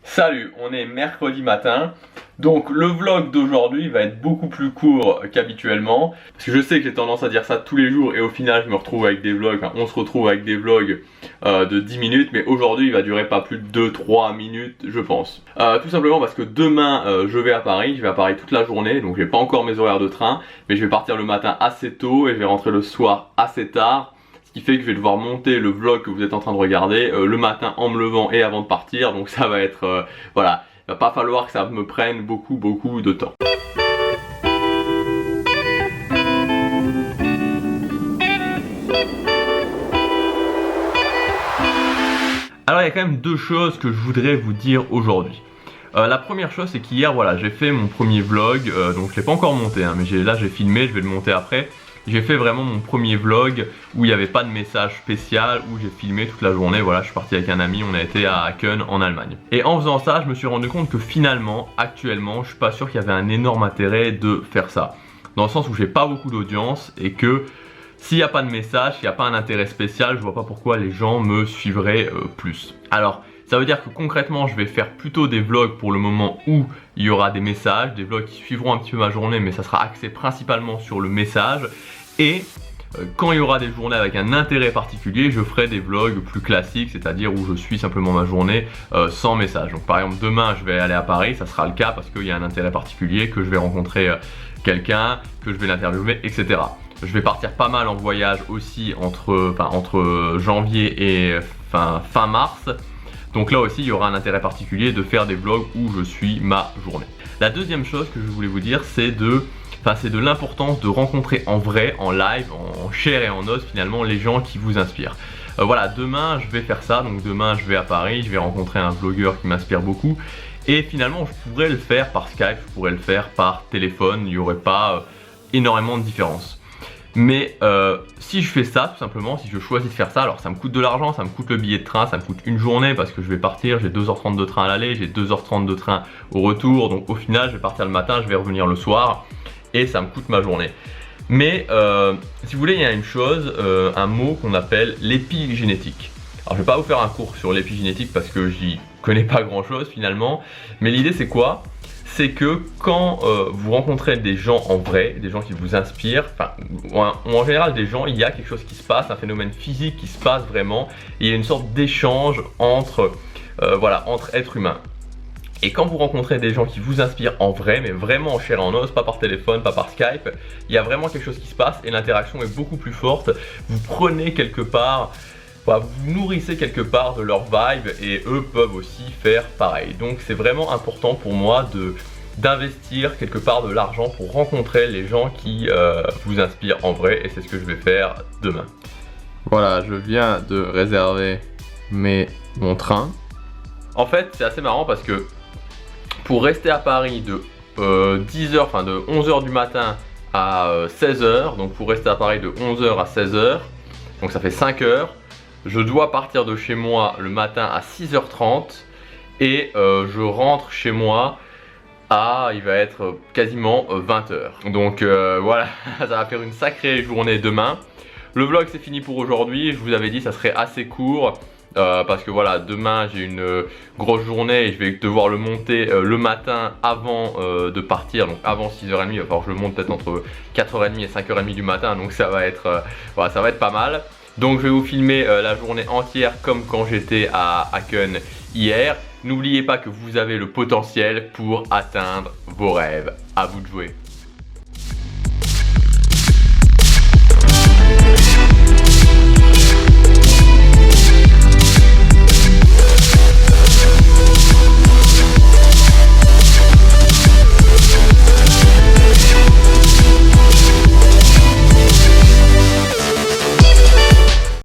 Salut, on est mercredi matin, donc le vlog d'aujourd'hui va être beaucoup plus court qu'habituellement, parce que je sais que j'ai tendance à dire ça tous les jours et au final je me retrouve avec des vlogs, enfin, on se retrouve avec des vlogs de 10 minutes, mais aujourd'hui il va durer pas plus de 2-3 minutes je pense. Tout simplement parce que demain je vais à Paris toute la journée, donc j'ai pas encore mes horaires de train, mais je vais partir le matin assez tôt et je vais rentrer le soir assez tard. Ce qui fait que je vais devoir monter le vlog que vous êtes en train de regarder le matin en me levant et avant de partir, donc ça va être voilà, il va pas falloir que ça me prenne beaucoup de temps. Alors il y a quand même deux choses que je voudrais vous dire aujourd'hui. La première chose c'est qu'hier voilà, j'ai fait mon premier vlog, donc je l'ai pas encore monté hein, mais là j'ai filmé, je vais le monter après. J'ai fait vraiment mon premier vlog où il n'y avait pas de message spécial, où j'ai filmé toute la journée. Voilà, je suis parti avec un ami, on a été à Aachen en Allemagne. Et en faisant ça, je me suis rendu compte que finalement, actuellement, je suis pas sûr qu'il y avait un énorme intérêt de faire ça. Dans le sens où j'ai pas beaucoup d'audience et que s'il n'y a pas de message, s'il n'y a pas un intérêt spécial, je vois pas pourquoi les gens me suivraient plus. Alors, ça veut dire que concrètement, je vais faire plutôt des vlogs pour le moment où il y aura des messages, des vlogs qui suivront un petit peu ma journée, mais ça sera axé principalement sur le message. Et quand il y aura des journées avec un intérêt particulier, je ferai des vlogs plus classiques, c'est-à-dire où je suis simplement ma journée sans message. Donc par exemple, demain, je vais aller à Paris, ça sera le cas parce qu'il y a un intérêt particulier, que je vais rencontrer quelqu'un, que je vais l'interviewer, etc. Je vais partir pas mal en voyage aussi entre janvier et fin mars. Donc là aussi, il y aura un intérêt particulier de faire des vlogs où je suis ma journée. La deuxième chose que je voulais vous dire, c'est de l'importance de rencontrer en vrai, en live, en chair et en os finalement les gens qui vous inspirent. Voilà, demain je vais faire ça, donc demain je vais à Paris, je vais rencontrer un vlogueur qui m'inspire beaucoup. Et finalement je pourrais le faire par Skype, je pourrais le faire par téléphone, il n'y aurait pas énormément de différence. Mais si je fais ça tout simplement, si je choisis de faire ça, alors ça me coûte de l'argent, ça me coûte le billet de train, ça me coûte une journée parce que je vais partir, j'ai 2h30 de train à l'aller, j'ai 2h30 de train au retour, donc au final je vais partir le matin, je vais revenir le soir et ça me coûte ma journée. Mais si vous voulez, il y a une chose, un mot qu'on appelle l'épigénétique. Alors je vais pas vous faire un cours sur l'épigénétique parce que j'y connais pas grand chose finalement, mais l'idée c'est quoi? C'est que quand vous rencontrez des gens en vrai, des gens qui vous inspirent, ou en général des gens, il y a quelque chose qui se passe, un phénomène physique qui se passe vraiment, et il y a une sorte d'échange entre êtres humains. Et quand vous rencontrez des gens qui vous inspirent en vrai, mais vraiment en chair et en os, pas par téléphone, pas par Skype, il y a vraiment quelque chose qui se passe et l'interaction est beaucoup plus forte. Vous prenez quelque part, vous nourrissez quelque part de leur vibe et eux peuvent aussi faire pareil. Donc c'est vraiment important pour moi d'investir quelque part de l'argent pour rencontrer les gens qui vous inspirent en vrai et c'est ce que je vais faire demain. Voilà, je viens de réserver mon train. En fait, c'est assez marrant parce que pour rester à Paris de 10h, de 11h du matin à 16h, donc pour rester à Paris de 11h à 16h, donc ça fait 5 heures, je dois partir de chez moi le matin à 6h30 et je rentre chez moi il va être quasiment 20h. Donc voilà, ça va faire une sacrée journée demain. Le vlog c'est fini pour aujourd'hui, je vous avais dit ça serait assez court. Parce que voilà, demain j'ai une grosse journée et je vais devoir le monter le matin avant de partir, donc avant 6h30, il va falloir que je le monte peut-être entre 4h30 et 5h30 du matin, donc ça va être pas mal. Donc je vais vous filmer la journée entière comme quand j'étais à Aachen hier. N'oubliez pas que vous avez le potentiel pour atteindre vos rêves. À vous de jouer.